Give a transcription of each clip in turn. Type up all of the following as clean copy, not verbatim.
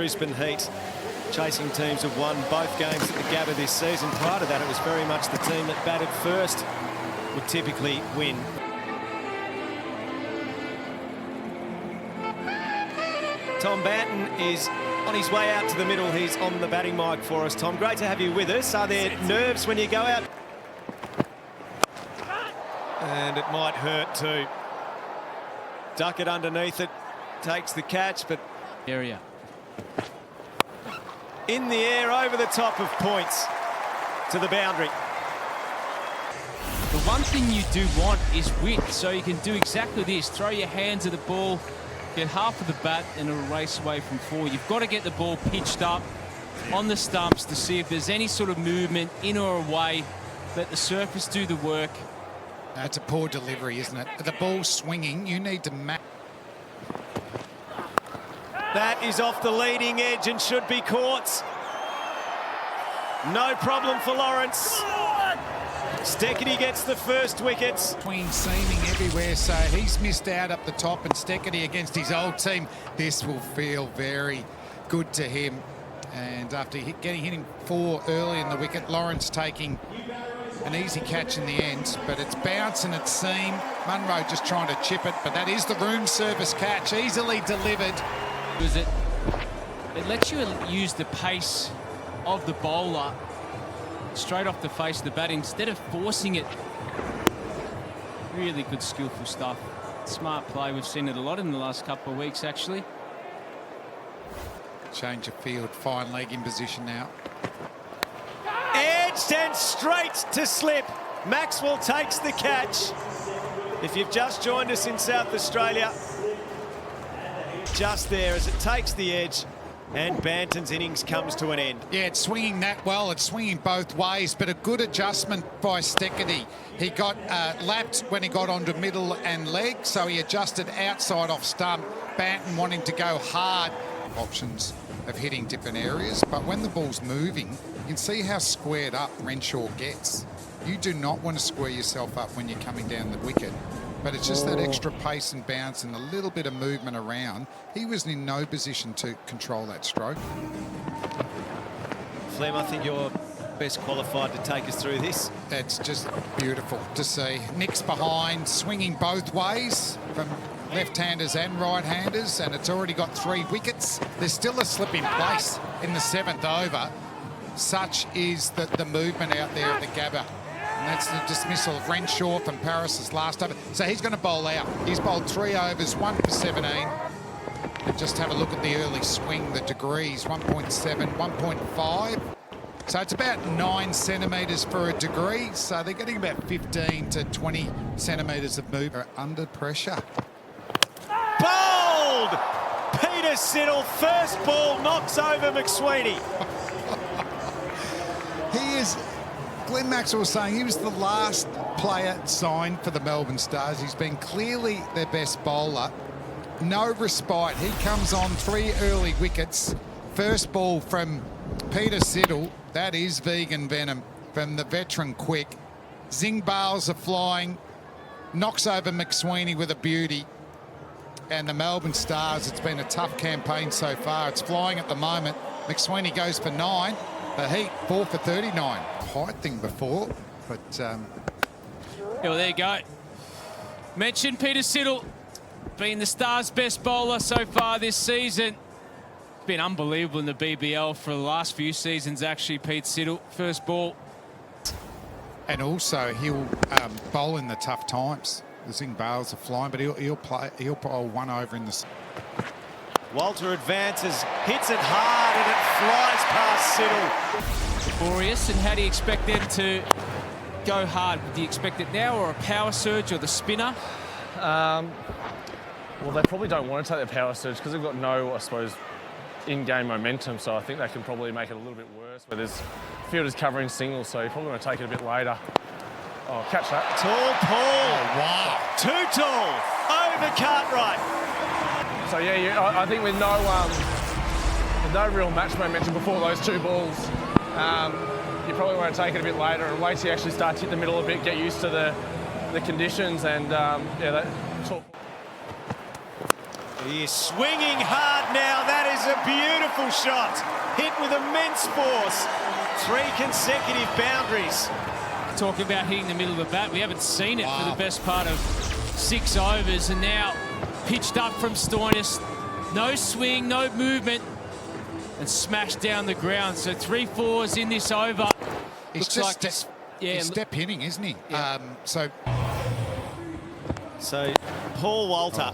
Brisbane Heat. Chasing teams have won both games at the Gabba this season. Prior to that, it was very much the team that batted first would typically win. Tom Banton is on his way out to the middle. He's on the batting mic for us. Tom, great to have you with us. Are there nerves when you go out? And it might hurt too. Duckett underneath it, takes the catch, but area. In the air, over the top of points to the boundary. The one thing you do want is width, so you can do exactly this. Throw your hands at the ball, get half of the bat, and it'll race away from four. You've got to get the ball pitched up on the stumps to see if there's any sort of movement in or away. Let the surface do the work. That's a poor delivery, isn't it? The ball's swinging. You need to match. That is off the leading edge and should be caught. No problem for Lawrence. Steketee gets the first wickets. Between seaming everywhere, so he's missed out up the top, and Steketee against his old team. This will feel very good to him. And after hitting four early in the wicket, Lawrence taking an easy catch in the end, but it's bouncing at seam. Munro just trying to chip it, but that is the room service catch, easily delivered. It lets you use the pace of the bowler straight off the face of the bat instead of forcing it. Really good, skillful stuff. Smart play. We've seen it a lot in the last couple of weeks, actually. Change of field, fine leg in position now. Edged and straight to slip. Maxwell takes the catch. If you've just joined us in South Australia, just there as it takes the edge and Banton's innings comes to an end. Yeah, it's swinging that well. It's swinging both ways, but a good adjustment by Steketee. He got lapped when he got onto middle and leg, so he adjusted outside off stump. Banton wanting to go hard. Options of hitting different areas, but when the ball's moving, you can see how squared up Renshaw gets. You do not want to square yourself up when you're coming down the wicket, but it's just that extra pace and bounce and a little bit of movement around. He was in no position to control that stroke. Flem, I think you're best qualified to take us through this. That's just beautiful to see. Nick's behind, swinging both ways from left-handers and right-handers, and it's already got 3 wickets. There's still a slip in place in the 7th over. Such is the movement out there at the Gabba. And that's the dismissal of Renshaw from Paris's last over. So he's going to bowl out. He's bowled 3 overs, 1 for 17. And just have a look at the early swing, the degrees, 1.7, 1.5. So it's about 9 centimetres for a degree. So they're getting about 15 to 20 centimetres of movement under pressure. Bowled! Peter Siddle, first ball, knocks over McSweeney. He is, Glenn Maxwell was saying he was the last player signed for the Melbourne Stars. He's been clearly their best bowler. No respite. He comes on 3 early wickets. First ball from Peter Siddle. That is vegan venom from the veteran quick. Zing bales are flying. Knocks over McSweeney with a beauty. And the Melbourne Stars, it's been a tough campaign so far. It's flying at the moment. McSweeney goes for 9. The Heat 4 for 39. Height thing before, but Yeah, well, there you go. Mentioned Peter Siddle being the Stars' best bowler so far this season. It's been unbelievable in the BBL for the last few seasons, actually. Pete Siddle, first ball. And also he'll bowl in the tough times. The Zing bales are flying, but he'll bowl 1 over in the. Walter advances, hits it hard, and it flies past Siddle. Laborious, and how do you expect them to go hard? Do you expect it now, or a power surge, or the spinner? Well, they probably don't want to take the power surge because they've got no, I suppose, in-game momentum, so I think they can probably make it a little bit worse. But there's fielders covering singles, so you probably want to take it a bit later. Oh, catch that. Tall pull. Oh, wow. Too tall. Over Cartwright. So, yeah, I think with no real match momentum before those 2 balls, you probably want to take it a bit later and wait till you actually start to hit the middle a bit, get used to the conditions, and, yeah, that tall. He is swinging hard now. That is a beautiful shot. Hit with immense force. 3 consecutive boundaries. Talking about hitting the middle of the bat, we haven't seen it for the best part of 6 overs, and now pitched up from Stoinis. No swing, no movement, and smashed down the ground. So 3-4s in this over. He's just step hitting, isn't he? Yeah. So Paul Walter,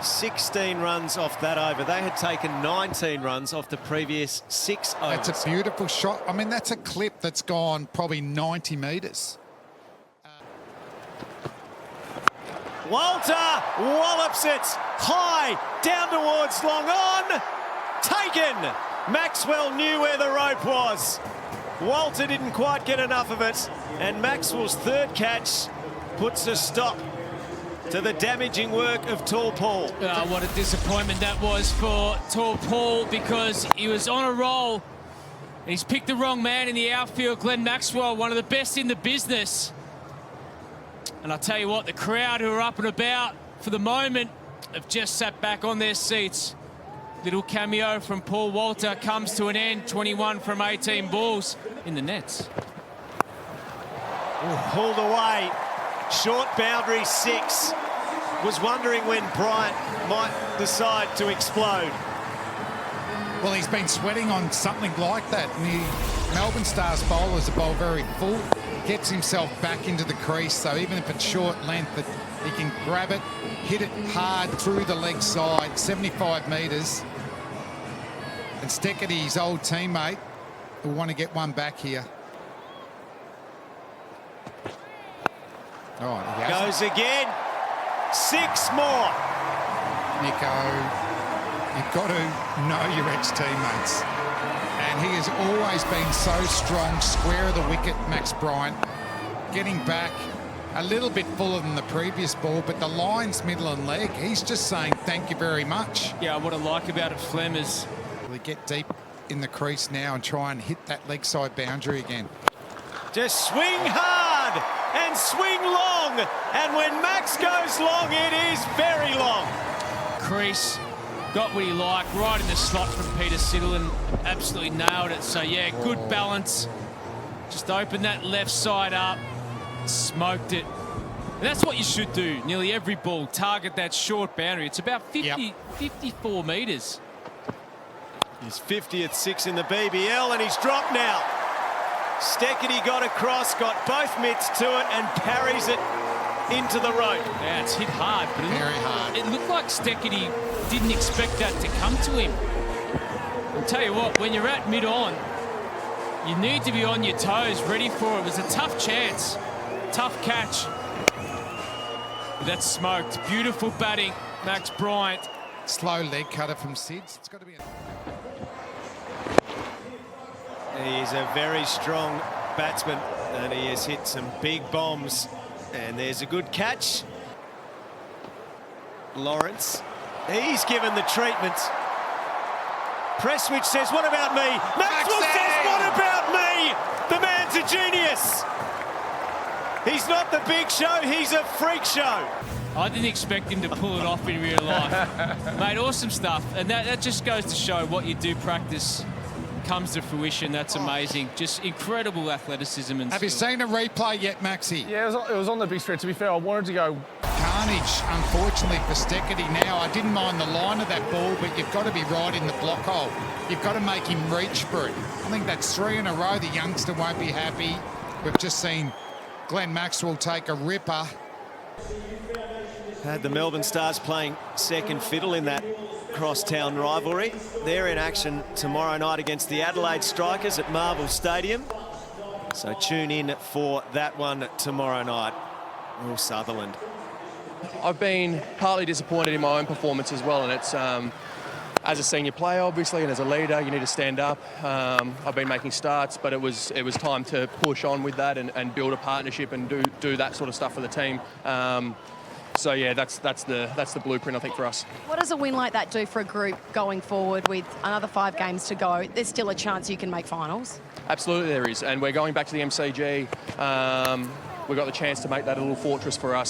16 runs off that over. They had taken 19 runs off the previous 6 overs. That's a beautiful shot. I mean, that's a clip that's gone probably 90 metres. Walter wallops it high, down towards long on. Taken. Maxwell knew where the rope was. Walter didn't quite get enough of it, and Maxwell's 3rd catch puts a stop to the damaging work of Tall Paul. What a disappointment that was for Tall Paul, because he was on a roll. He's picked the wrong man in the outfield, Glenn Maxwell, one of the best in the business. And I'll tell you what, the crowd who are up and about for the moment have just sat back on their seats. Little cameo from Paul Walter comes to an end. 21 from 18 balls in the nets. Pulled away. Short boundary 6. Was wondering when Bryant might decide to explode. Well, he's been sweating on something like that. And the Melbourne Stars bowlers bowl very full. Gets himself back into the crease, so even if it's short length, that he can grab it, hit it hard through the leg side, 75 metres. And Steckity, his old teammate, will want to get one back here. Oh, he goes again. 6 more. Nico, you've got to know your ex-teammates. And he has always been so strong, square of the wicket, Max Bryant. Getting back a little bit fuller than the previous ball, but the line's middle and leg, he's just saying thank you very much. Yeah, what I like about it, Flem, is we get deep in the crease now and try and hit that leg side boundary again. Just swing hard and swing long. And when Max goes long, it is very long. crease, got what he liked, right in the slot from Peter Siddle, and absolutely nailed it. So yeah, good balance. Just opened that left side up, smoked it. And that's what you should do. Nearly every ball, target that short boundary. It's about 54 metres. His 50th 6 in the BBL, and he's dropped now. Steckity got across, got both mitts to it, and parries it into the rope. Yeah, it's hit hard, but it looked like Steckity didn't expect that to come to him. I'll tell you what, when you're at mid-on, you need to be on your toes, ready for it. It was a tough chance, tough catch. But that's smoked. Beautiful batting, Max Bryant. Slow leg cutter from Sids. It's got to be He's a very strong batsman, and he has hit some big bombs. And there's a good catch. Lawrence, he's given the treatment. Presswich says, what about me? Maxwell says, what about me? The man's a genius. He's not the big show, he's a freak show. I didn't expect him to pull it off in real life. Mate, awesome stuff. And that just goes to show what you do practice comes to fruition. That's amazing. Just incredible athleticism. And have you seen a replay yet, Maxie? Yeah, it was on the big spread. To be fair, I wanted to go. Carnage, unfortunately, for Steckity now. I didn't mind the line of that ball, but you've got to be right in the block hole. You've got to make him reach for it. I think that's 3 in a row. The youngster won't be happy. We've just seen Glenn Maxwell take a ripper. Had the Melbourne Stars playing second fiddle in that crosstown rivalry. They're in action tomorrow night against the Adelaide Strikers at Marvel Stadium. So tune in for that one tomorrow night. Will Sutherland. I've been partly disappointed in my own performance as well, and it's as a senior player, obviously, and as a leader, you need to stand up. I've been making starts, but it was time to push on with that and build a partnership and do that sort of stuff for the team. So yeah, that's the blueprint, I think, for us. What does a win like that do for a group going forward with another 5 games to go? There's still a chance you can make finals. Absolutely there is, and we're going back to the MCG. We've got the chance to make that a little fortress for us.